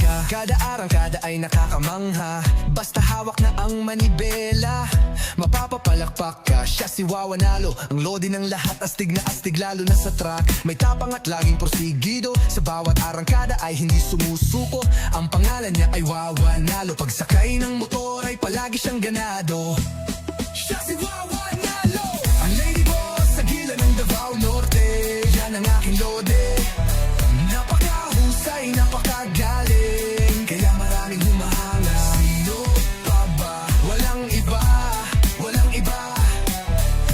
talaga. Kada arangkada ay nakakamangha, basta hawak na ang manibela. Mapapapalakpak ka, siya si Wawa Nalo. Ang lodi ng lahat, astig na astig lalo na sa track. May tapang at laging porsigido, sa bawat arangkada ay hindi sumusuko. Ang pangalan niya ay Wawa Nalo, pagsakay ng motor ay palagi siyang ganado. Siya si Wawa Nalo, ang lady boss sa gila ng Davao Norte. Yan ang aking lode, napakahusay, napakagaling, kaya maraming humahanga. Sino pa ba? Walang iba, walang iba.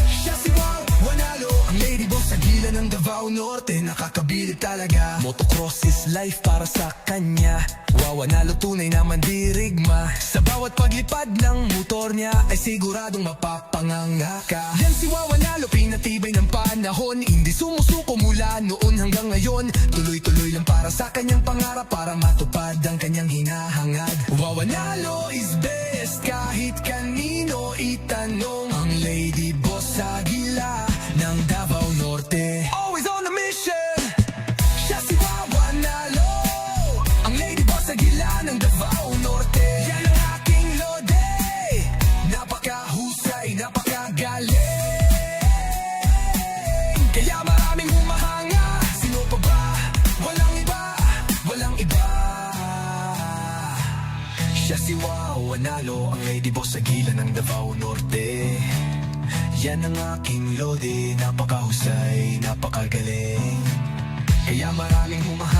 Siya si Wawa Nalo, ang lady boss sa gila ng Davao Norte. Nakakabilib talaga, motocross is life para sa kanya. Wawa Nalo tunay na mandirigma, sa bawat paglipad ng motor niya ay siguradong mapapanganga ka. Yan si Wawa Nalo, pinatibay ng panahon, hindi sumusuko mula noon hanggang ngayon. Tuloy-tuloy lang para sa kanyang pangarap, para matupad ang kanyang hinahangad. Wawa Nalo is best, kahit kanino itanong. Ang lady boss sa gila ng Davao Norte, always on a mission. Siya si Wawa Nalo, ang lady boss sa gila ng Davao Norte. Yan ang aking lode, napakahusay, napakagaling, kaya maraming humahanga. Sino pa ba? Walang iba, walang iba. Siya si Wawa Nalo, ang lady boss sa gila ng Davao Norte. Yan ang aking lode, napakahusay, napakagaling, kaya maraming humahanga.